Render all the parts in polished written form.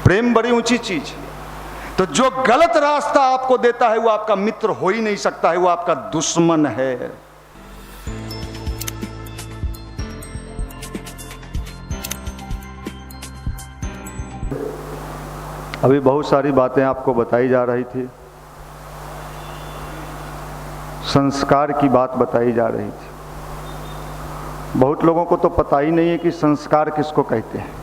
प्रेम बड़ी ऊंची चीज। तो जो गलत रास्ता आपको देता है वो आपका मित्र हो ही नहीं सकता है, वो आपका दुश्मन है। अभी बहुत सारी बातें आपको बताई जा रही थी, संस्कार की बात बताई जा रही थी। बहुत लोगों को तो पता ही नहीं है कि संस्कार किसको कहते हैं,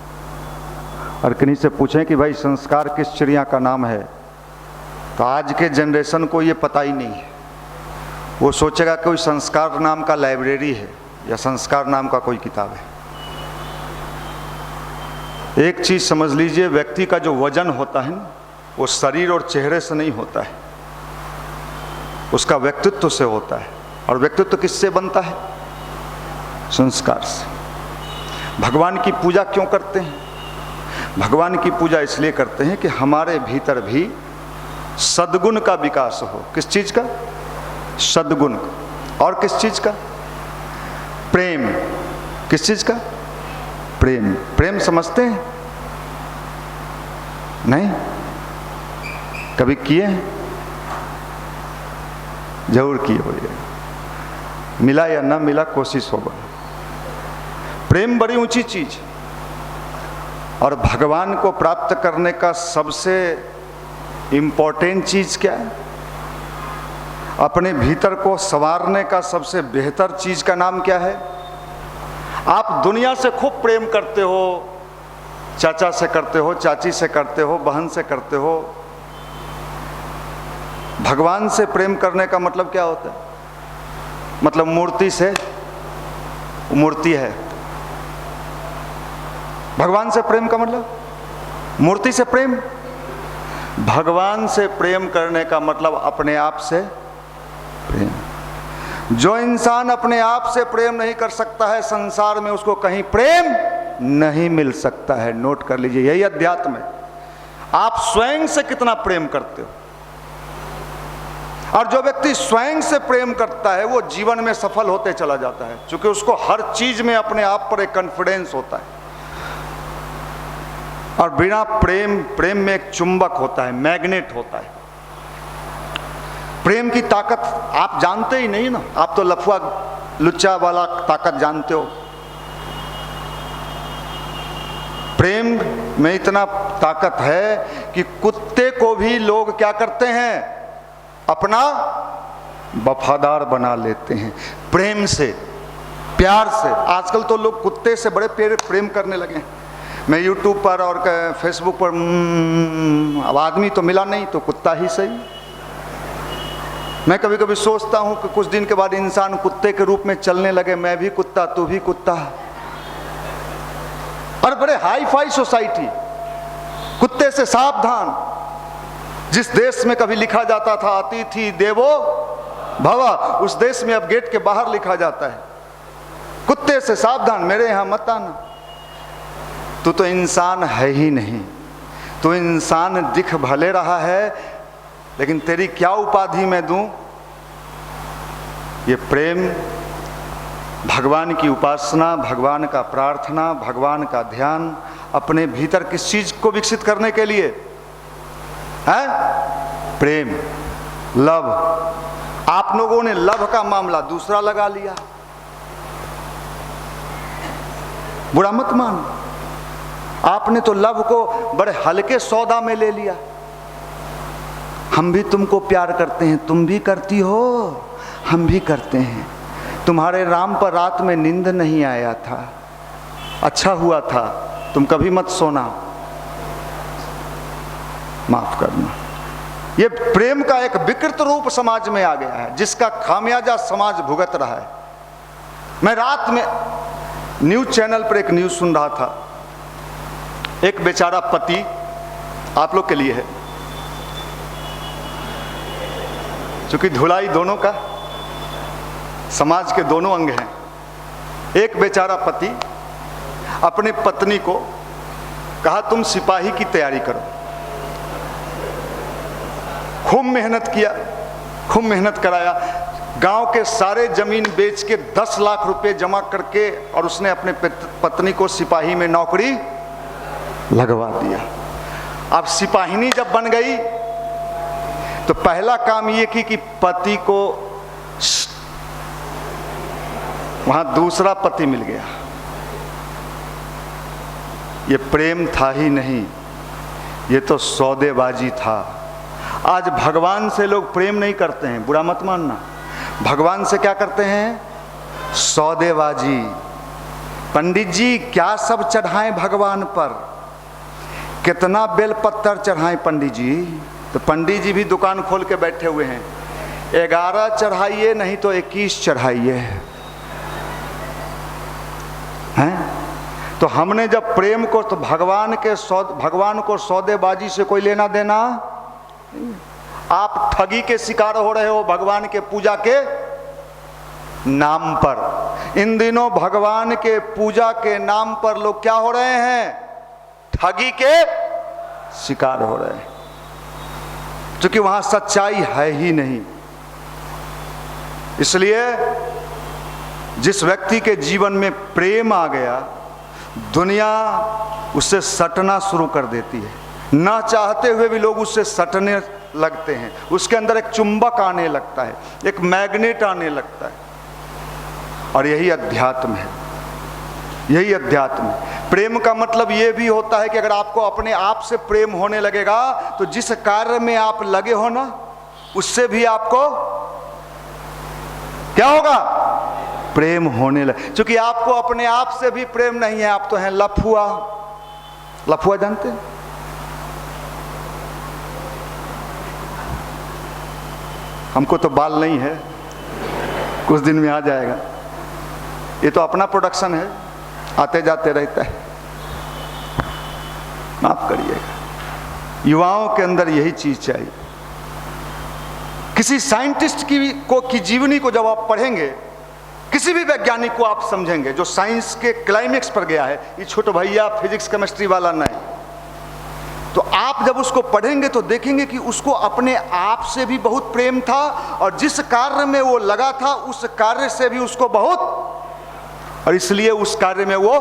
और किन्हीं से पूछें कि भाई संस्कार किस चिड़िया का नाम है, तो आज के जनरेशन को ये पता ही नहीं है। वो सोचेगा कोई संस्कार नाम का लाइब्रेरी है या संस्कार नाम का कोई किताब है। एक चीज़ समझ लीजिए, व्यक्ति का जो वजन होता है ना, वो शरीर और चेहरे से नहीं होता है, उसका व्यक्तित्व से होता है। और व्यक्तित्व किससे बनता है? संस्कार से। भगवान की पूजा क्यों करते हैं? भगवान की पूजा इसलिए करते हैं कि हमारे भीतर भी सद्गुण का विकास हो। किस चीज का? सद्गुण। और किस चीज का? प्रेम। किस चीज का? प्रेम। प्रेम समझते हैं? नहीं? कभी किए हैं? जरूर किए होइए, मिला या ना मिला कोशिश होगा। प्रेम बड़ी ऊंची चीज, और भगवान को प्राप्त करने का सबसे इम्पोर्टेंट चीज क्या है? अपने भीतर को संवारने का सबसे बेहतर चीज का नाम क्या है? आप दुनिया से खूब प्रेम करते हो, चाचा से करते हो, चाची से करते हो, बहन से करते हो। भगवान से प्रेम करने का मतलब क्या होता है? मतलब मूर्ति से, मूर्ति है। भगवान से प्रेम का मतलब मूर्ति से प्रेम। भगवान से प्रेम करने का मतलब अपने आप से प्रेम। जो इंसान अपने आप से प्रेम नहीं कर सकता है, संसार में उसको कहीं प्रेम नहीं मिल सकता है। नोट कर लीजिए, यही अध्यात्म है। आप स्वयं से कितना प्रेम करते हो, और जो व्यक्ति स्वयं से प्रेम करता है वो जीवन में सफल होते चला जाता है, क्योंकि उसको हर चीज में अपने आप पर एक कॉन्फिडेंस होता है। और बिना प्रेम, प्रेम में एक चुंबक होता है, मैग्नेट होता है। प्रेम की ताकत आप जानते ही नहीं ना, आप तो लफुआ लुच्चा वाला ताकत जानते हो। प्रेम में इतना ताकत है कि कुत्ते को भी लोग क्या करते हैं? अपना वफादार बना लेते हैं प्रेम से, प्यार से। आजकल तो लोग कुत्ते से बड़े प्रेम करने लगे हैं। मैं यूट्यूब पर और फेसबुक पर अब आदमी तो मिला नहीं तो कुत्ता ही सही। मैं कभी कभी सोचता हूँ कि कुछ दिन के बाद इंसान कुत्ते के रूप में चलने लगे, मैं भी कुत्ता तू भी कुत्ता। और बड़े हाई फाई सोसाइटी, कुत्ते से सावधान। जिस देश में कभी लिखा जाता था अतिथि देवो भव, उस देश में अब गेट के बाहर लिखा जाता है कुत्ते से सावधान, मेरे यहां मत आना। तू तो इंसान है ही नहीं। तू इंसान दिख भले रहा है, लेकिन तेरी क्या उपाधि मैं दूं? ये प्रेम, भगवान की उपासना, भगवान का प्रार्थना, भगवान का ध्यान, अपने भीतर किस चीज को विकसित करने के लिए है? प्रेम, लव। आप लोगों ने लव का मामला दूसरा लगा लिया। बुरा मत मान, आपने तो लव को बड़े हल्के सौदा में ले लिया। हम भी तुमको प्यार करते हैं, तुम भी करती हो, हम भी करते हैं। तुम्हारे राम पर रात में नींद नहीं आया था, अच्छा हुआ था, तुम कभी मत सोना, माफ करना। ये प्रेम का एक विकृत रूप समाज में आ गया है, जिसका खामियाजा समाज भुगत रहा है। मैं रात में न्यूज चैनल पर एक न्यूज सुन रहा था। एक बेचारा पति, आप लोग के लिए है, क्योंकि धुलाई दोनों का, समाज के दोनों अंग हैं। एक बेचारा पति अपने पत्नी को कहा तुम सिपाही की तैयारी करो। खूब मेहनत किया, खूब मेहनत कराया, गांव के सारे जमीन बेच के 10 लाख रुपए जमा करके, और उसने अपने पत्नी को सिपाही में नौकरी लगवा दिया। अब सिपाहिनी जब बन गई तो पहला काम ये की कि पति को वहां दूसरा पति मिल गया। ये प्रेम था ही नहीं, ये तो सौदेबाजी था। आज भगवान से लोग प्रेम नहीं करते हैं, बुरा मत मानना। भगवान से क्या करते हैं? सौदेबाजी। पंडित जी क्या सब चढ़ाएं भगवान पर, कितना बेलपत्तर चढ़ाएं पंडित जी। तो पंडित जी भी दुकान खोल के बैठे हुए हैं, 11 चढ़ाइए नहीं तो 21 चढ़ाइए हैं। तो हमने जब प्रेम को, तो भगवान को सौदेबाजी से कोई लेना देना। आप ठगी के शिकार हो रहे हो भगवान के पूजा के नाम पर। इन दिनों भगवान के पूजा के नाम पर लोग क्या हो रहे हैं? ठगी के शिकार हो रहे हैं, क्योंकि वहां सच्चाई है ही नहीं। इसलिए जिस व्यक्ति के जीवन में प्रेम आ गया, दुनिया उससे सटना शुरू कर देती है। ना चाहते हुए भी लोग उससे सटने लगते हैं। उसके अंदर एक चुंबक आने लगता है, एक मैग्नेट आने लगता है। और यही अध्यात्म है, यही अध्यात्म है। प्रेम का मतलब ये भी होता है कि अगर आपको अपने आप से प्रेम होने लगेगा तो जिस कार्य में आप लगे हो ना, उससे भी आपको क्या होगा? प्रेम होने लगे। क्योंकि आपको अपने आप से भी प्रेम नहीं है, आप तो हैं लफुआ। लफुआ जानते हैं? हमको तो बाल नहीं है, कुछ दिन में आ जाएगा। ये तो अपना प्रोडक्शन है, आते जाते रहता है। माफ करिएगा, युवाओं के अंदर यही चीज चाहिए। किसी साइंटिस्ट की जीवनी को जब आप पढ़ेंगे, किसी भी वैज्ञानिक को आप समझेंगे जो साइंस के क्लाइमेक्स पर गया है, ये छोटे भैया फिजिक्स केमिस्ट्री वाला नहीं, तो आप जब उसको पढ़ेंगे तो देखेंगे कि उसको अपने आप से भी बहुत प्रेम था, और जिस कार्य में वो लगा था उस कार्य से भी उसको बहुत, और इसलिए उस कार्य में वो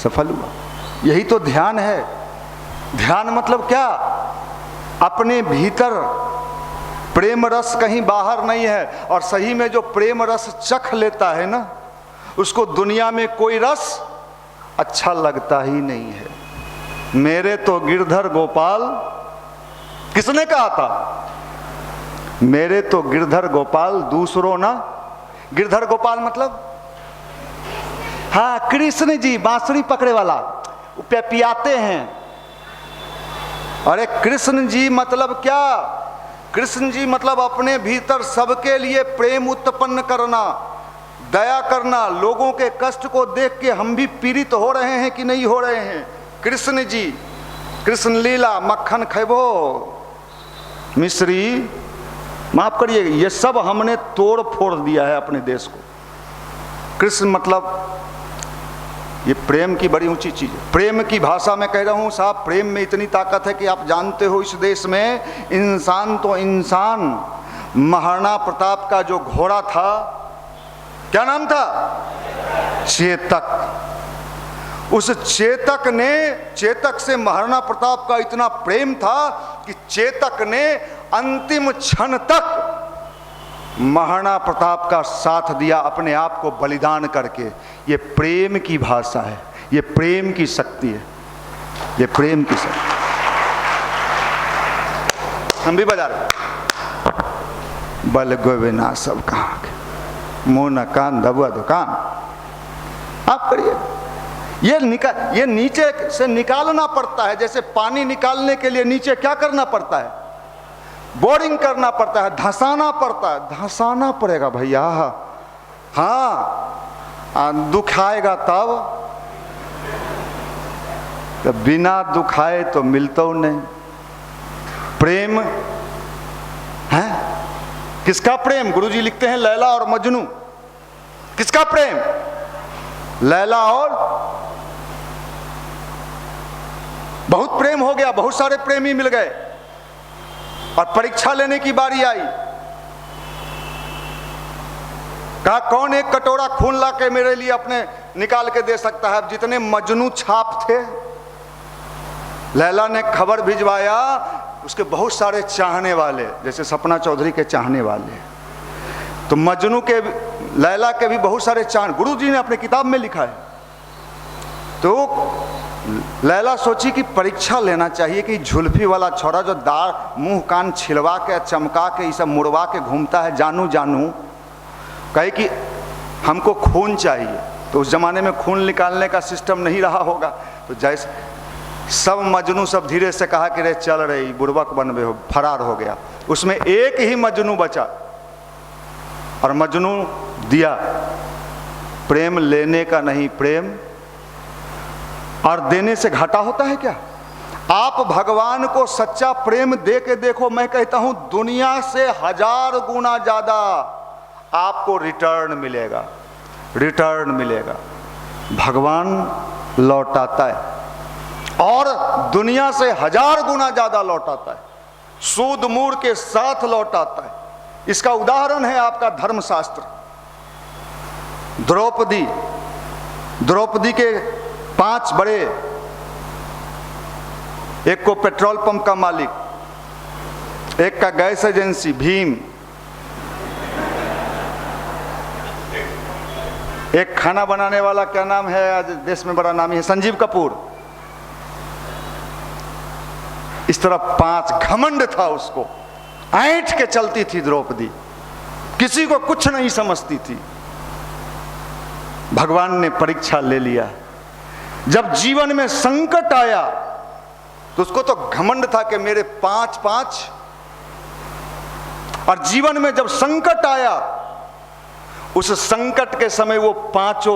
सफल हुआ। यही तो ध्यान है। ध्यान मतलब क्या? अपने भीतर प्रेम रस कहीं बाहर नहीं है। और सही में जो प्रेम रस चख लेता है ना, उसको दुनिया में कोई रस अच्छा लगता ही नहीं है। मेरे तो गिरधर गोपाल, किसने कहा था? मेरे तो गिरधर गोपाल दूसरों ना। गिरधर गोपाल मतलब, हाँ, कृष्ण जी बांसुरी पकड़े वाला, पियाते हैं। अरे कृष्ण जी मतलब क्या? कृष्ण जी मतलब अपने भीतर सबके लिए प्रेम उत्पन्न करना, दया करना। लोगों के कष्ट को देख के हम भी पीड़ित हो रहे हैं कि नहीं हो रहे हैं? कृष्ण जी, कृष्ण लीला, मक्खन खैबो, मिश्री, माफ करिए, ये सब हमने तोड़ फोड़ दिया है अपने देश को। कृष्ण मतलब ये प्रेम की बड़ी ऊंची चीज है। प्रेम की भाषा में कह रहा हूं साहब, प्रेम में इतनी ताकत है कि आप जानते हो इस देश में इंसान तो इंसान, महाराणा प्रताप का जो घोड़ा था, क्या नाम था? चेतक। उस चेतक से महाराणा प्रताप का इतना प्रेम था कि चेतक ने अंतिम क्षण तक महाराणा प्रताप का साथ दिया, अपने आप को बलिदान करके। ये प्रेम की भाषा है, ये प्रेम की शक्ति है, ये प्रेम की शक्ति। हम भी बजा रहे, बल गोविना सब कहाँ के, मुंह न कान दबुआ दुकान। आप करिए, ये नीचे से निकालना पड़ता है। जैसे पानी निकालने के लिए नीचे क्या करना पड़ता है? बोरिंग करना पड़ता है, धंसाना पड़ता है। धंसाना पड़ेगा भैया, हाँ, दुखाएगा तब। तो बिना दुखाए तो मिलता नहीं। प्रेम है किसका? प्रेम गुरुजी लिखते हैं लैला और मजनू। किसका प्रेम? लैला और, बहुत प्रेम हो गया, बहुत सारे प्रेमी मिल गए, और परीक्षा लेने की बारी आई। कहा कौन एक कटोरा खून ला के मेरे लिए अपने निकाल के दे सकता है? अब जितने मजनू छाप थे लैला ने खबर भिजवाया, उसके बहुत सारे चाहने वाले, जैसे सपना चौधरी के चाहने वाले, तो मजनू के, लैला के भी बहुत सारे चाहने, गुरु जी ने अपने किताब में लिखा है। तो लैला सोची कि परीक्षा लेना चाहिए कि जुल्फी वाला छोरा जो दाढ़ मुंह कान छिलवा के चमका के ये सब मुड़वा के घूमता है, जानू जानू, कहे कि हमको खून चाहिए। तो उस जमाने में खून निकालने का सिस्टम नहीं रहा होगा, तो जैसे सब मजनू सब धीरे से कहा कि रे चल रही बुड़बक बनबे हो, फरार हो गया। उसमें एक ही मजनू बचा और मजनू दिया, प्रेम लेने का नहीं, प्रेम और देने से घाटा होता है क्या? आप भगवान को सच्चा प्रेम दे के देखो, मैं कहता हूं दुनिया से 1000 गुना ज्यादा आपको रिटर्न मिलेगा, रिटर्न मिलेगा। भगवान लौटाता है और दुनिया से 1000 गुना ज्यादा लौटाता है, सूद मूर के साथ लौटाता है। इसका उदाहरण है आपका धर्मशास्त्र। द्रौपदी, द्रौपदी के 5 बड़े, एक को पेट्रोल पंप का मालिक, एक का गैस एजेंसी भीम, एक खाना बनाने वाला क्या नाम है आज देश में बड़ा नामी है, संजीव कपूर। इस तरह 5 घमंड था उसको, ऐंठ के चलती थी द्रौपदी, किसी को कुछ नहीं समझती थी। भगवान ने परीक्षा ले लिया। जब जीवन में संकट आया तो उसको तो घमंड था कि मेरे 5, और जीवन में जब संकट आया उस संकट के समय वो 5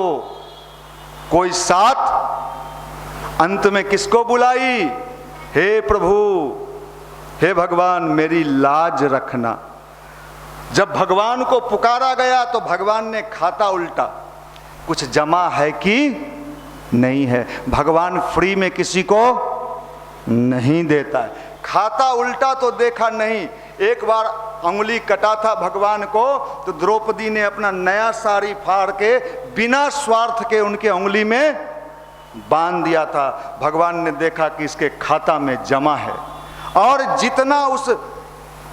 कोई साथ, अंत में किसको बुलाई? हे प्रभु, हे भगवान मेरी लाज रखना। जब भगवान को पुकारा गया तो भगवान ने खाता उल्टा, कुछ जमा है कि नहीं है। भगवान फ्री में किसी को नहीं देता है। खाता उल्टा तो देखा नहीं। एक बार अंगुली कटा था भगवान को, तो द्रौपदी ने अपना नया साड़ी फाड़ के बिना स्वार्थ के उनके अंगुली में बांध दिया था। भगवान ने देखा कि इसके खाता में जमा है, और जितना उस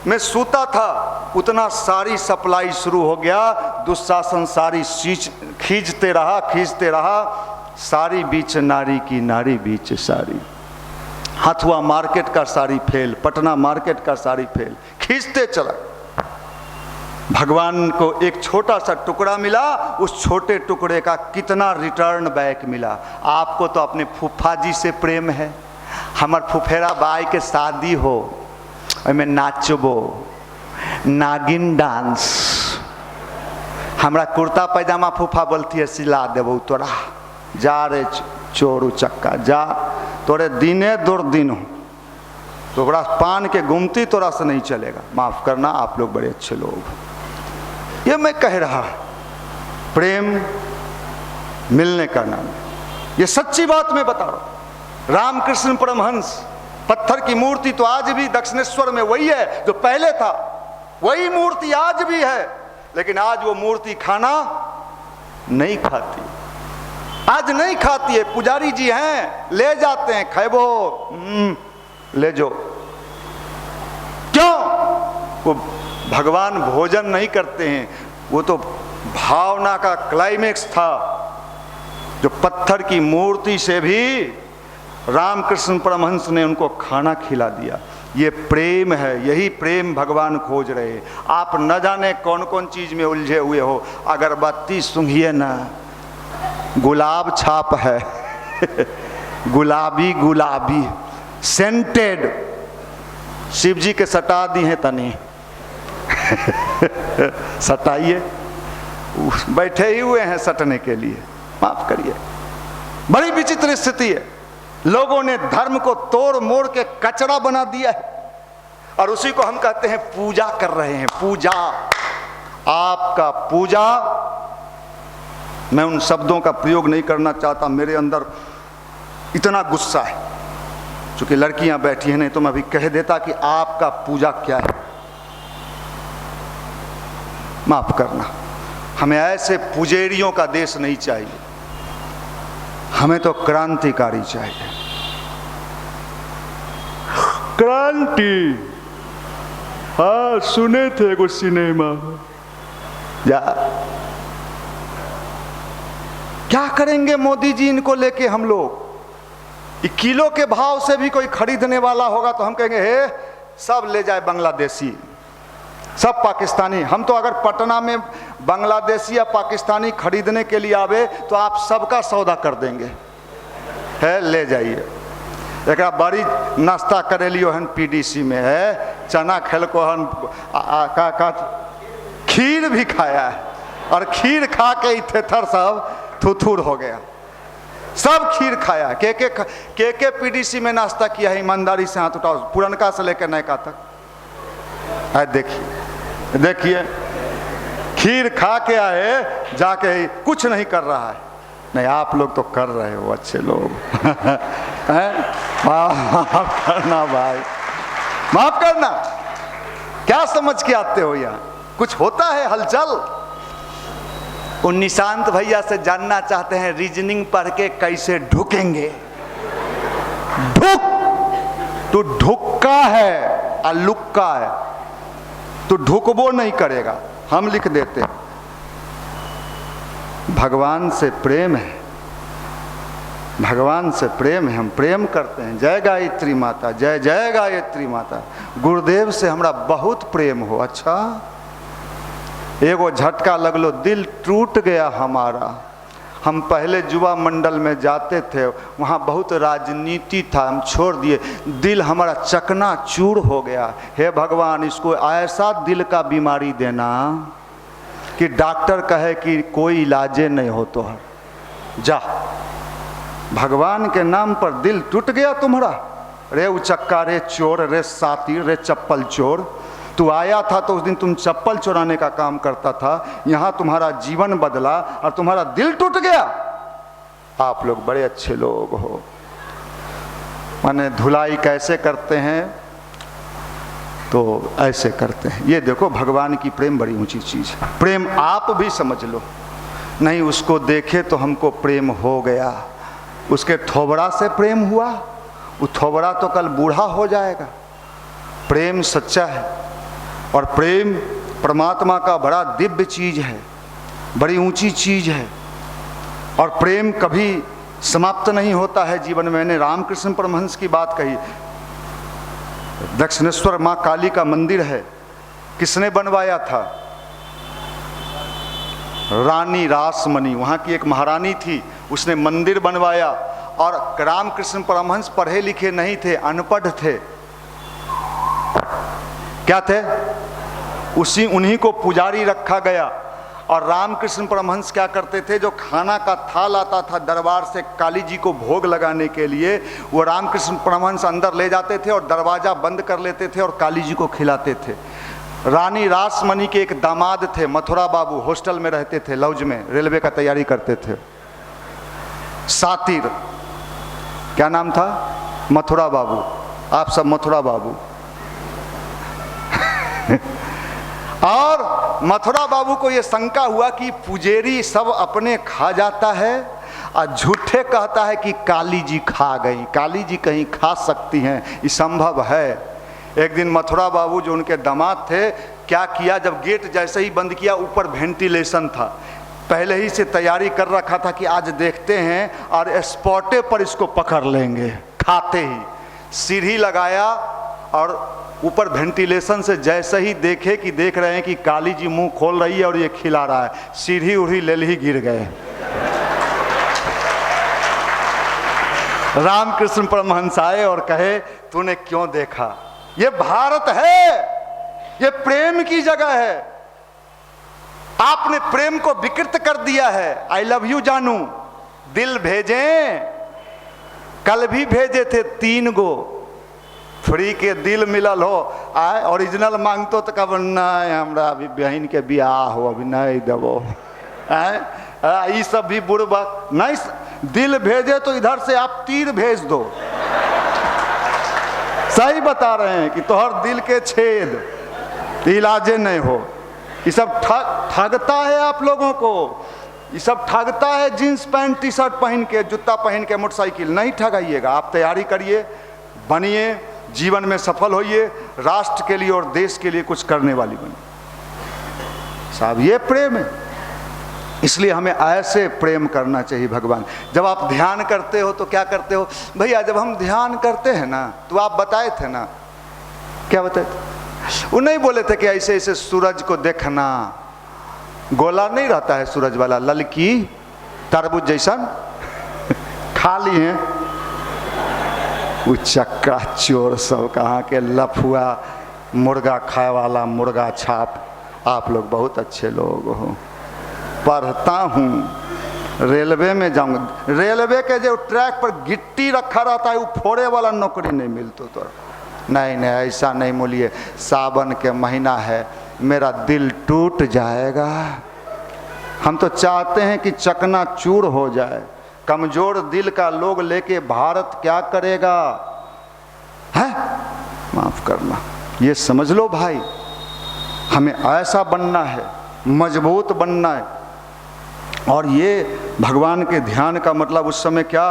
में सूता था उतना सारी सप्लाई शुरू हो गया। दुशासन सारी खींचते रहा, सारी बीच नारी की, नारी बीच सारी। हथुआ मार्केट का साड़ी फेल, पटना मार्केट का साड़ी फेल, खींचते चला। भगवान को एक छोटा सा टुकड़ा मिला, उस छोटे टुकड़े का कितना रिटर्न बैक मिला। आपको तो अपने फूफा जी से प्रेम है। हमार फुफेरा बाई के शादी हो, में नाचबो, नागिन डांस, हमरा कुर्ता पैजामा फूफा बोलती है सिला देबो तोरा, जा रे चोरू चक्का जा, तोरे दिने दुर्दिन हो, तोरा पान के गुमती तोरा से नहीं चलेगा। माफ करना, आप लोग बड़े अच्छे लोग। ये मैं कह रहा, प्रेम मिलने का नाम है, ये सच्ची बात मैं बता रहा हूं। रामकृष्ण परमहंस, पत्थर की मूर्ति तो आज भी दक्षिणेश्वर में वही है जो पहले था, वही मूर्ति आज भी है, लेकिन आज वो मूर्ति खाना नहीं खाती, आज नहीं खाती है। पुजारी जी हैं, ले जाते हैं, खैबो ले जो। क्यों? वो भगवान भोजन नहीं करते हैं, वो तो भावना का क्लाइमेक्स था, जो पत्थर की मूर्ति से भी रामकृष्ण परमहंस ने उनको खाना खिला दिया। ये प्रेम है, यही प्रेम भगवान खोज रहे हैं। आप न जाने कौन कौन चीज में उलझे हुए हो। अगरबत्ती सूंघिए ना, गुलाब छाप है गुलाबी गुलाबी सेंटेड, शिव जी के सटा दी हैं तनी सटाइए, बैठे ही हुए हैं सटने के लिए। माफ करिए, बड़ी विचित्र स्थिति है। लोगों ने धर्म को तोड़ मोड़ के कचरा बना दिया है, और उसी को हम कहते हैं पूजा कर रहे हैं। पूजा, आपका पूजा, मैं उन शब्दों का प्रयोग नहीं करना चाहता, मेरे अंदर इतना गुस्सा है। चूंकि लड़कियां बैठी हैं, नहीं तो मैं भी कह देता कि आपका पूजा क्या है। माफ करना, हमें ऐसे पुजेरियों का देश नहीं चाहिए, हमें तो क्रांतिकारी चाहिए। क्रांति, हाँ सुने थे कुछ सिनेमा। जा क्या करेंगे मोदी जी इनको लेके हम लोग? किलो के भाव से भी कोई खरीदने वाला होगा तो हम कहेंगे हे सब ले जाए बांग्लादेशी, सब पाकिस्तानी। हम तो अगर पटना में बांग्लादेशी या पाकिस्तानी खरीदने के लिए आवे तो आप सबका सौदा कर देंगे, है ले जाइए। एक बड़ी नाश्ता करेलियो हन पीडीसी में, है चना खेल को हन का खीर भी खाया है, और खीर खा के इथेथर सब थुथुर हो गया, सब खीर खाया। के पीडीसी में नाश्ता किया है, ईमानदारी से हाथ उठाओ, पुरनका से लेकर नयका तक। देखिए देखिए खीर खा के आए, जाके कुछ नहीं कर रहा है। नहीं आप लोग तो कर रहे हो, अच्छे लोग हैं। माफ करना भाई, माफ करना। क्या समझ के आते हो यहाँ? कुछ होता है हलचल। उन निशांत भैया से जानना चाहते हैं रीजनिंग पढ़ के कैसे ढुकेंगे। ढुक, तू ढुक्का है और लुक्का है, तू ढुकबो नहीं करेगा। हम लिख देते हैं भगवान से प्रेम है, भगवान से प्रेम है, हम प्रेम करते हैं। जय गायत्री माता, जय जय गायत्री माता। गुरुदेव से हमरा बहुत प्रेम हो। अच्छा एगो झटका लगलो, दिल टूट गया हमारा। हम पहले युवा मंडल में जाते थे, वहाँ बहुत राजनीति था, हम छोड़ दिए। दिल हमारा चकना चूर हो गया। हे भगवान इसको ऐसा दिल का बीमारी देना कि डॉक्टर कहे कि कोई इलाजे नहीं हो तो है। जा, भगवान के नाम पर दिल टूट गया तुम्हारा। रे उचक्का, रे चोर, रे सातिर, रे चप्पल चोर। तू आया था तो उस दिन तुम चप्पल चुराने का काम करता था, यहाँ तुम्हारा जीवन बदला और तुम्हारा दिल टूट गया। आप लोग बड़े अच्छे लोग हो। माने धुलाई कैसे करते हैं? तो ऐसे करते हैं। ये देखो भगवान की प्रेम बड़ी ऊंची चीज है। प्रेम आप भी समझ लो। नहीं उसको देखे तो हमको प्रेम हो गया, उसके थोबड़ा से प्रेम हुआ, वो थोबड़ा तो कल बूढ़ा हो जाएगा। प्रेम सच्चा है, और प्रेम परमात्मा का बड़ा दिव्य चीज है, बड़ी ऊंची चीज है। और प्रेम कभी समाप्त नहीं होता है जीवन में। मैंने रामकृष्ण परमहंस की बात कही। दक्षिणेश्वर माँ काली का मंदिर है, किसने बनवाया था? रानी रासमणी, वहाँ की एक महारानी थी, उसने मंदिर बनवाया। और रामकृष्ण परमहंस पढ़े लिखे नहीं थे, अनपढ़ थे। क्या थे? उन्हीं को पुजारी रखा गया। और रामकृष्ण परमहंस क्या करते थे? जो खाना का थाल आता था दरबार से काली जी को भोग लगाने के लिए, वो रामकृष्ण परमहंस अंदर ले जाते थे और दरवाजा बंद कर लेते थे और काली जी को खिलाते थे। रानी रासमणी के एक दामाद थे, मथुरा बाबू, हॉस्टल में रहते थे, लॉज में, रेलवे का तैयारी करते थे। सातिर, क्या नाम था? मथुरा बाबू। आप सब मथुरा बाबू। और मथुरा बाबू को यह शंका हुआ कि पुजेरी सब अपने खा जाता है और झूठे कहता है कि काली जी खा गई। काली जी कहीं खा सकती हैं, ये संभव है। एक दिन मथुरा बाबू जो उनके दामाद थे, क्या किया, जब गेट जैसे ही बंद किया, ऊपर वेंटिलेशन था, पहले ही से तैयारी कर रखा था कि आज देखते हैं और स्पॉटे पर इसको पकड़ लेंगे। खाते ही सीढ़ी लगाया और ऊपर वेंटिलेशन से जैसे ही देखे कि देख रहे हैं कि काली जी मुंह खोल रही है और ये खिला रहा है, सीढ़ी उड़ी ले ही गिर गए। रामकृष्ण परमहंस आए और कहे तूने क्यों देखा? ये भारत है, ये प्रेम की जगह है, आपने प्रेम को विकृत कर दिया है। आई लव यू जानू, दिल भेजें, कल भी भेजे थे 3 गो, फ्री के दिल मिलल हो, आए ओरिजिनल मांगतो तो कब नहीं, हमरा अभी बहन के बियाह हो, अभी नहीं देवो। ये सब भी बुड़बक नहीं। दिल भेजे तो इधर से आप तीर भेज दो। सही बता रहे हैं कि तोहर दिल के छेद इलाजे नहीं हो। ये सब ठगता है आप लोगों को, ये सब ठगता है। जींस पैंट टी शर्ट पहन के, जूता पहन के, मोटरसाइकिल नहीं ठगाइएगा। आप तैयारी करिए, बनिए, जीवन में सफल होइए, राष्ट्र के लिए और देश के लिए कुछ करने वाली बनिए। साहब ये प्रेम है। इसलिए हमें ऐसे प्रेम करना चाहिए भगवान। जब आप ध्यान करते हो तो क्या करते हो भैया? जब हम ध्यान करते हैं ना, तो आप बताए थे ना, क्या बताए थे? वो नहीं बोले थे कि ऐसे ऐसे सूरज को देखना, गोला नहीं रहता है सूरज वाला, ललकी तरबूज जैसा खा ली है। वो चक्का चोर सब कहाँ के लफुआ, मुर्गा खाए वाला मुर्गा छाप। आप लोग बहुत अच्छे लोग हो। पढ़ता हूँ, रेलवे में जाऊँगा, रेलवे के जो ट्रैक पर गिट्टी रखा रहता है वो फोड़े वाला नौकरी नहीं मिलती तो नहीं नहीं ऐसा नहीं बोलिए। सावन के महीना है, मेरा दिल टूट जाएगा। हम तो चाहते हैं कि चकनाचूर हो जाए। कमजोर दिल का लोग लेके भारत क्या करेगा? है माफ करना, ये समझ लो भाई, हमें ऐसा बनना है, मजबूत बनना है। और ये भगवान के ध्यान का मतलब उस समय क्या?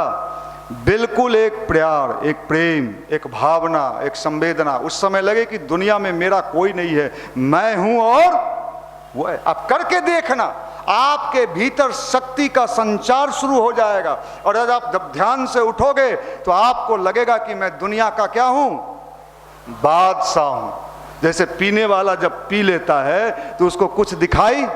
बिल्कुल एक प्यार, एक प्रेम, एक भावना, एक संवेदना। उस समय लगे कि दुनिया में मेरा कोई नहीं है, मैं हूं और वो है। आप करके देखना, आपके भीतर शक्ति का संचार शुरू हो जाएगा। और जब आप ध्यान से उठोगे तो आपको लगेगा कि मैं दुनिया का क्या हूं? बादशाह हूं। जैसे पीने वाला जब पी लेता है तो उसको कुछ दिखाई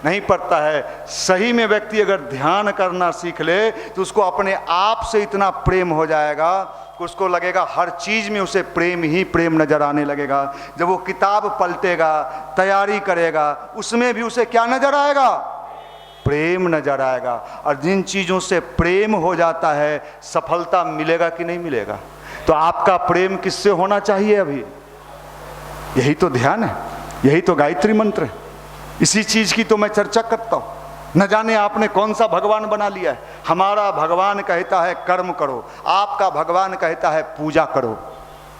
नहीं पड़ता है। सही में व्यक्ति अगर ध्यान करना सीख ले तो उसको अपने आप से इतना प्रेम हो जाएगा कि उसको लगेगा हर चीज में उसे प्रेम ही प्रेम नजर आने लगेगा। जब वो किताब पलटेगा, तैयारी करेगा, उसमें भी उसे क्या नजर आएगा? प्रेम नजर आएगा। और जिन चीजों से प्रेम हो जाता है, सफलता मिलेगा कि नहीं मिलेगा? तो आपका प्रेम किससे होना चाहिए? अभी यही तो ध्यान है, यही तो गायत्री मंत्र है। इसी चीज की तो मैं चर्चा करता हूं। न जाने आपने कौन सा भगवान बना लिया है। हमारा भगवान कहता है कर्म करो, आपका भगवान कहता है पूजा करो।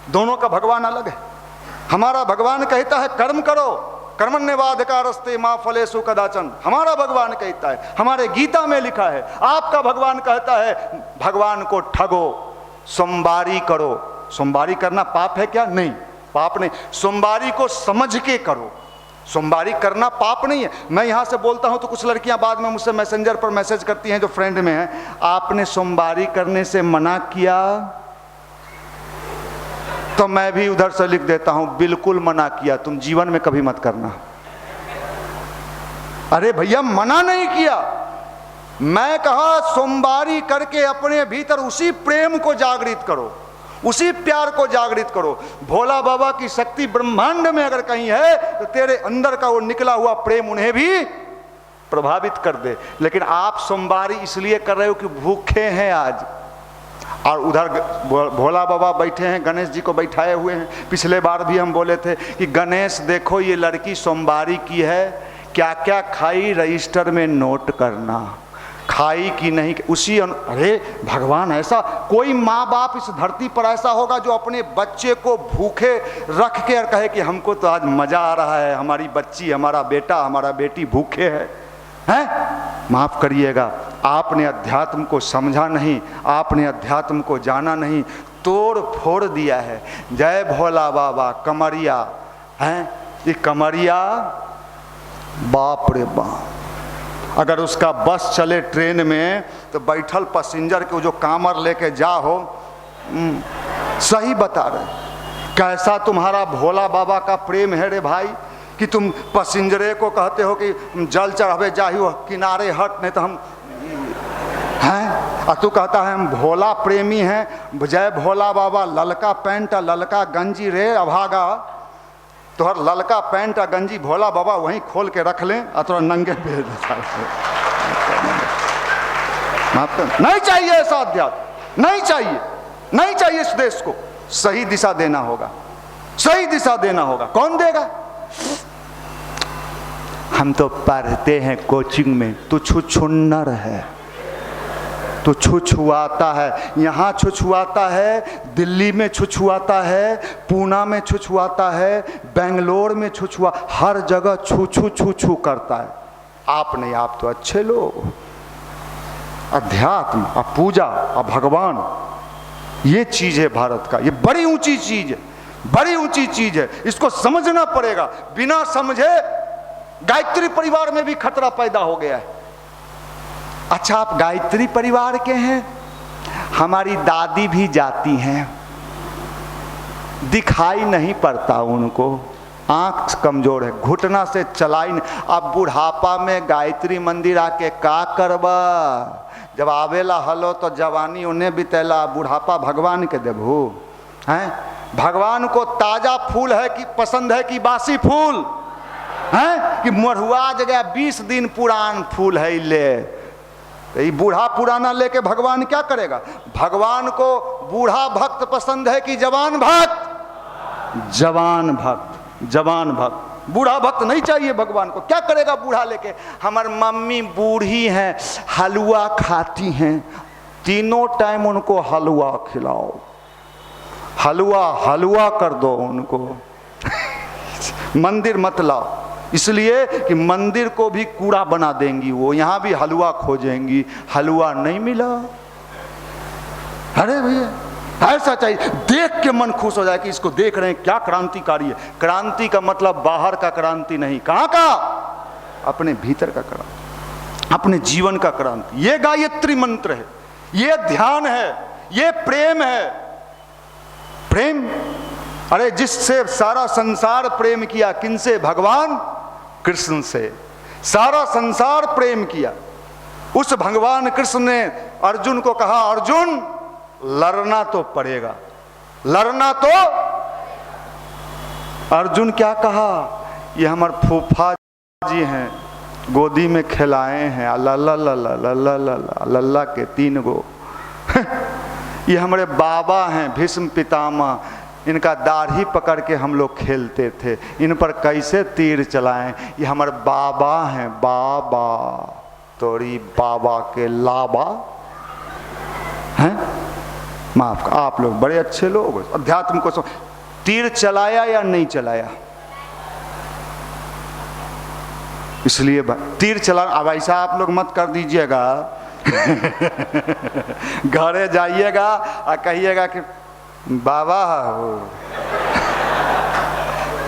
दोनों का भगवान अलग है। हमारा भगवान कहता है कर्म करो, कर्मण्येवाधिकारस्ते मा फलेषु कदाचन, हमारा भगवान कहता है, हमारे गीता में लिखा है। आपका भगवान कहता है भगवान को ठगो, सोमवारी करो। सोमवारी करना पाप है क्या? नहीं, पाप नहीं। सोमवारी को समझ के करो, सोमवारी करना पाप नहीं है। मैं यहाँ से बोलता हूँ तो कुछ लड़कियाँ बाद में मुझसे मैसेंजर पर मैसेज करती हैं जो फ्रेंड में है, आपने सोमवारी करने से मना किया? तो मैं भी उधर से लिख देता हूँ बिल्कुल मना किया, तुम जीवन में कभी मत करना। अरे भैया मना नहीं किया, मैं कहा सोमवारी करके अपने भीतर उसी प्रेम को जागृत करो, उसी प्यार को जागृत करो। भोला बाबा की शक्ति ब्रह्मांड में अगर कहीं है तो तेरे अंदर का वो निकला हुआ प्रेम उन्हें भी प्रभावित कर दे। लेकिन आप सोमवारी इसलिए कर रहे हो कि भूखे हैं आज, और उधर भोला बाबा बैठे हैं, गणेश जी को बैठाए हुए हैं। पिछले बार भी हम बोले थे कि गणेश देखो ये लड़की सोमवारी की है, क्या क्या खाई रजिस्टर में नोट करना, खाई कि नहीं उसी अरे भगवान, ऐसा कोई माँ बाप इस धरती पर ऐसा होगा जो अपने बच्चे को भूखे रख के और कहे कि हमको तो आज मजा आ रहा है, हमारी बच्ची, हमारा बेटा, हमारा बेटी भूखे हैं? माफ करिएगा, आपने अध्यात्म को समझा नहीं, आपने अध्यात्म को जाना नहीं, तोड़ फोड़ दिया है। जय भोला बाबा। कमरिया हैं, ये कमरिया बाप रे बाप, अगर उसका बस चले ट्रेन में तो बैठल पैसेंजर के जो कामर लेके जाओ, सही बता रहे, कैसा तुम्हारा भोला बाबा का प्रेम है रे भाई कि तुम पैसेंजरे को कहते हो कि जल चढ़ावे जाहियो किनारे हट, नहीं तो हम हैं। और तू कहता है हम भोला प्रेमी हैं। जय भोला बाबा। ललका पैंट ललका गंजी रे अभागा, तो हर ललका पैंट और गंजी भोला बाबा वहीं खोल के रख लें और थोड़ा नंगे भेज देता। नहीं चाहिए ऐसा अध्यात्म, नहीं चाहिए, नहीं चाहिए। इस देश को सही दिशा देना होगा, सही दिशा देना होगा। कौन देगा? हम तो पढ़ते हैं कोचिंग में, तू छुछुन्नर है, तो छुछुआता है, यहाँ छुछुआता है, दिल्ली में छुछुआता है, पूना में छुछुआता है, बेंगलोर में छुछुआ, हर जगह छू छू छू छू करता है। आप नहीं, आप तो अच्छे लोग। अध्यात्म, पूजा, भगवान, ये चीज है भारत का, ये बड़ी ऊंची चीज है, बड़ी ऊंची चीज है, इसको समझना पड़ेगा। बिना समझे गायत्री परिवार में भी खतरा पैदा हो गया है। अच्छा, आप गायत्री परिवार के हैं, हमारी दादी भी जाती हैं, दिखाई नहीं पड़ता उनको, आंख कमजोर है, घुटना से चलाई नहीं। अब बुढ़ापा में गायत्री मंदिर आके का करबा, जब आवेला हलो तो जवानी उन्हें बितेला, बुढ़ापा भगवान के देबू हैं? भगवान को ताजा फूल है कि पसंद है कि बासी फूल हैं? कि मरहुआ जगह 20 दिन पुरान फूल है ले, ये बूढ़ा पुराना लेके भगवान क्या करेगा? भगवान को बूढ़ा भक्त पसंद है कि जवान भक्त? जवान भक्त, जवान भक्त। बूढ़ा भक्त नहीं चाहिए भगवान को। क्या करेगा बूढ़ा लेके? हमार मम्मी बूढ़ी हैं, हलवा खाती हैं, तीनों टाइम उनको हलवा खिलाओ, हलवा हलवा कर दो उनको। मंदिर मत लाओ, इसलिए कि मंदिर को भी कूड़ा बना देंगी वो, यहां भी हलवा खोजेंगी, हलवा नहीं मिला। अरे भैया ऐसा चाहिए, देख के मन खुश हो जाए कि इसको देख रहे हैं क्या क्रांतिकारी है। क्रांति का मतलब बाहर का क्रांति नहीं, कहां का? अपने भीतर का क्रांति, अपने जीवन का क्रांति। ये गायत्री मंत्र है, ये ध्यान है, ये प्रेम है। प्रेम, अरे जिससे सारा संसार प्रेम किया, किनसे? भगवान कृष्ण से सारा संसार प्रेम किया। उस भगवान कृष्ण ने अर्जुन को कहा, अर्जुन लड़ना तो पड़ेगा, लड़ना तो। अर्जुन क्या कहा? ये हमारे फूफा जी हैं, गोदी में खिलाए हैं, अल्लाह लल्ला के 3 गो। ये हमारे बाबा हैं भीष्म पितामह, इनका दाढ़ी पकड़ के हम लोग खेलते थे, इन पर कैसे तीर चलाएं। ये हमारे बाबा हैं, बाबा तोरी बाबा के लाबा हैं। माफ, आप लोग बड़े अच्छे लोग, अध्यात्म को तीर चलाया या नहीं चलाया? इसलिए तीर चला। अब ऐसा आप लोग मत कर दीजिएगा घरे जाइएगा और कहिएगा कि बाबा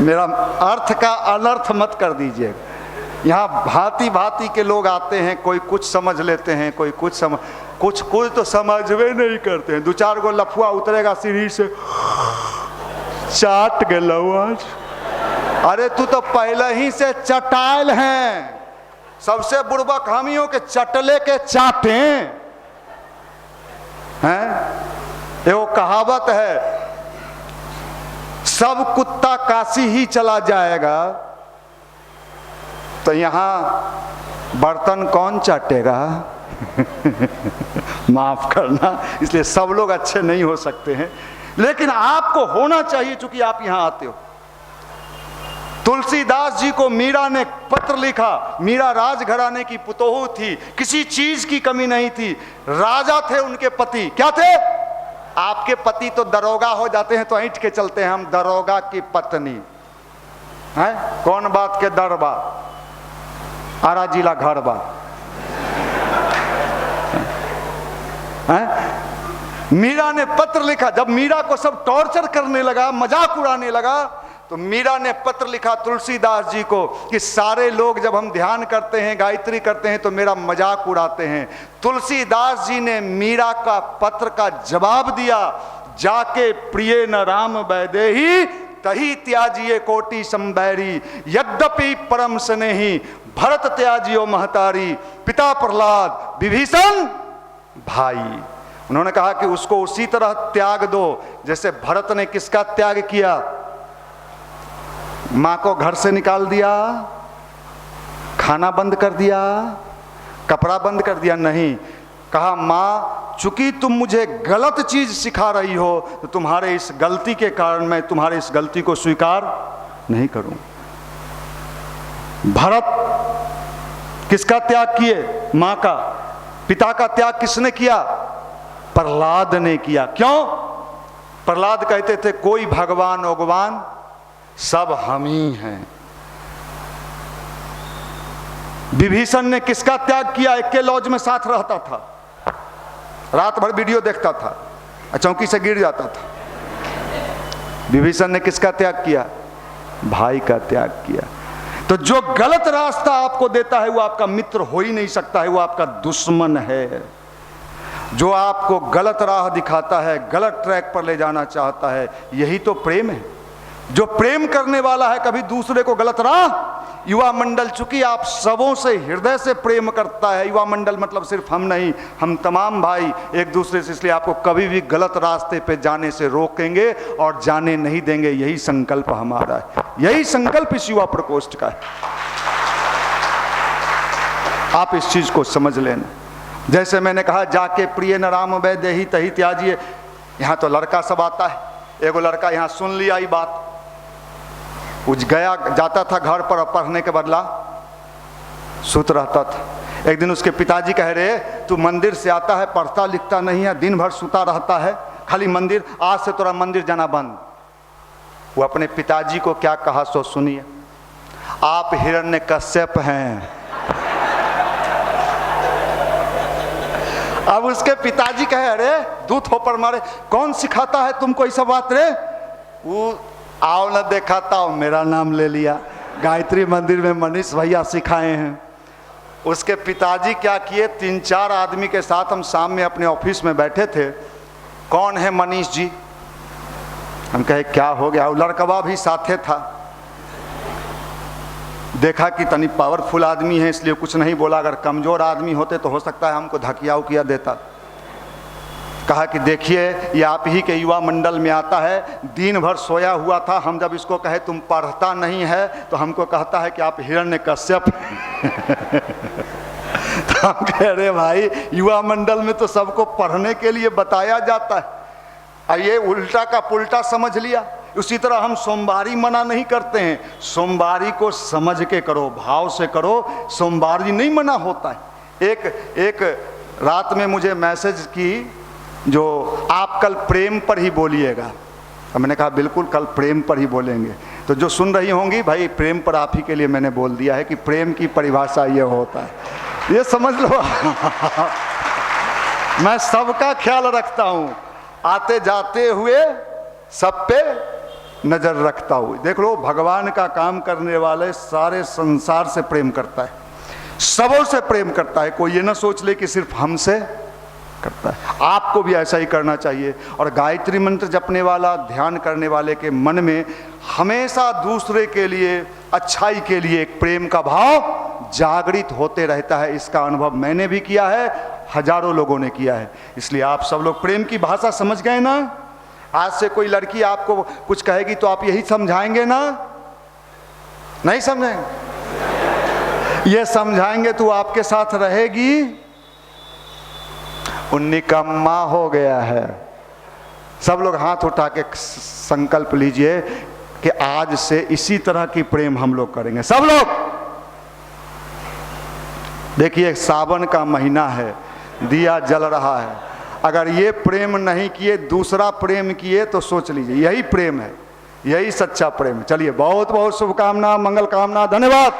मेरा अर्थ का अनर्थ मत कर दीजिएगा। यहाँ भांति भांति के लोग आते हैं, कोई कुछ समझ लेते हैं, कोई कुछ कुछ तो समझवे नहीं करते हैं। 2-4 गो लफुआ उतरेगा सीढ़ी से, चाट गए आज। अरे तू तो पहले ही से चटाइल हैं, सबसे बुड़बक हमियों के चटले के चाटे हैं। वो कहावत है, सब कुत्ता काशी ही चला जाएगा, तो यहां बर्तन कौन चाटेगा? माफ करना, इसलिए सब लोग अच्छे नहीं हो सकते हैं, लेकिन आपको होना चाहिए चूंकि आप यहां आते हो। तुलसीदास जी को मीरा ने पत्र लिखा। मीरा राजघराने की पुतोहू थी, किसी चीज की कमी नहीं थी, राजा थे उनके पति। क्या थे? आपके पति तो दरोगा हो जाते हैं तो ऐंठ के चलते हैं, हम दरोगा की पत्नी हैं। कौन बात के दर बा, आरा जिला घर बा हैं। मीरा ने पत्र लिखा। जब मीरा को सब टॉर्चर करने लगा, मजाक उड़ाने लगा, तो मीरा ने पत्र लिखा तुलसीदास जी को कि सारे लोग जब हम ध्यान करते हैं, गायत्री करते हैं, तो मेरा मजाक उड़ाते हैं। तुलसीदास जी ने मीरा का पत्र का जवाब दिया, जाके प्रिय न राम वैदेही तही त्याजिए कोटि संबैरी, यद्यपि परम स्नेही भरत त्याजियो महतारी, पिता प्रहलाद विभीषण भाई। उन्होंने कहा कि उसको उसी तरह त्याग दो जैसे भरत ने किसका त्याग किया? माँ को घर से निकाल दिया, खाना बंद कर दिया, कपड़ा बंद कर दिया? नहीं, कहा माँ चूंकि तुम मुझे गलत चीज सिखा रही हो तो तुम्हारे इस गलती के कारण मैं तुम्हारे इस गलती को स्वीकार नहीं करूं। भरत किसका त्याग किए? माँ का। पिता का त्याग किसने किया? प्रहलाद ने किया। क्यों? प्रहलाद कहते थे कोई भगवान ओगवान सब हम ही हैं। विभीषण ने किसका त्याग किया? एक के लॉज में साथ रहता था, रात भर वीडियो देखता था, चौकी से गिर जाता था। विभीषण ने किसका त्याग किया? भाई का त्याग किया। तो जो गलत रास्ता आपको देता है वो आपका मित्र हो ही नहीं सकता है, वो आपका दुश्मन है। जो आपको गलत राह दिखाता है, गलत ट्रैक पर ले जाना चाहता है, यही तो प्रेम है। जो प्रेम करने वाला है कभी दूसरे को गलत राह, युवा मंडल चूंकि आप सबों से हृदय से प्रेम करता है, युवा मंडल मतलब सिर्फ हम नहीं, हम तमाम भाई एक दूसरे से, इसलिए आपको कभी भी गलत रास्ते पे जाने से रोकेंगे और जाने नहीं देंगे। यही संकल्प हमारा है, यही संकल्प इस युवा प्रकोष्ठ का है। आप इस चीज को समझ लेना। जैसे मैंने कहा, जाके प्रिय न राम वैद्य ही तही त्याजिए, यहाँ तो लड़का सब आता है। एगो लड़का यहाँ सुन लिया ये बात, कुछ गया जाता था घर पर, पढ़ने के बदला सुत रहता था। एक दिन उसके पिताजी कह रहे, तू मंदिर से आता है, पढ़ता लिखता नहीं है, दिन भर सुता रहता है, खाली मंदिर, आज से तोरा मंदिर जाना बंद। वो अपने पिताजी को क्या कहा सो सुनिए, आप हिरण्यकश्यप हैं। अब उसके पिताजी कहे, अरे दूध हो पर मारे, कौन सिखाता है तुमको ऐसा बात रे? वो आओ न देखाता हूँ, मेरा नाम ले लिया, गायत्री मंदिर में मनीष भैया सिखाए हैं। उसके पिताजी क्या किए, 3-4 आदमी के साथ हम शाम में अपने ऑफिस में बैठे थे। कौन है मनीष जी? हम कहे क्या हो गया? वो लड़कवा भी साथे था। देखा कि तनी पावरफुल आदमी है इसलिए कुछ नहीं बोला, अगर कमजोर आदमी होते तो हो सकता है हमको धकिया उकिया देता। कहा कि देखिए ये आप ही के युवा मंडल में आता है, दिन भर सोया हुआ था, हम जब इसको कहे तुम पढ़ता नहीं है तो हमको कहता है कि आप हिरण्यकश्यप। तो हम कह रहे भाई युवा मंडल में तो सबको पढ़ने के लिए बताया जाता है, और ये उल्टा का पुल्टा समझ लिया। उसी तरह हम सोमवारी मना नहीं करते हैं, सोमवारी को समझ के करो, भाव से करो, सोमवारी नहीं मना होता है। एक रात में मुझे मैसेज की, जो आप कल प्रेम पर ही बोलिएगा। अब मैंने कहा बिल्कुल कल प्रेम पर ही बोलेंगे। तो जो सुन रही होंगी भाई, प्रेम पर आप ही के लिए मैंने बोल दिया है कि प्रेम की परिभाषा ये होता है, ये समझ लो। मैं सबका ख्याल रखता हूँ, आते जाते हुए सब पे नजर रखता हूँ। देख लो, भगवान का काम करने वाले सारे संसार से प्रेम करता है, सबों से प्रेम करता है। कोई ये ना सोच ले कि सिर्फ हमसे करता है, आपको भी ऐसा ही करना चाहिए। और गायत्री मंत्र जपने वाला, ध्यान करने वाले के मन में हमेशा दूसरे के लिए, अच्छाई के लिए एक प्रेम का भाव जागृत होते रहता है। इसका अनुभव मैंने भी किया है, हजारों लोगों ने किया है। इसलिए आप सब लोग प्रेम की भाषा समझ गए ना? आज से कोई लड़की आपको कुछ कहेगी तो आप यही समझाएंगे ना? नहीं समझाएंगे? ये समझाएंगे तो आपके साथ रहेगी। निकम्मा हो गया है। सब लोग हाथ उठा के संकल्प लीजिए कि आज से इसी तरह की प्रेम हम लोग करेंगे। सब लोग देखिए, सावन का महीना है, दिया जल रहा है, अगर ये प्रेम नहीं किए, दूसरा प्रेम किए तो सोच लीजिए, यही प्रेम है, यही सच्चा प्रेम है। चलिए, बहुत बहुत शुभकामना, मंगल कामना, धन्यवाद।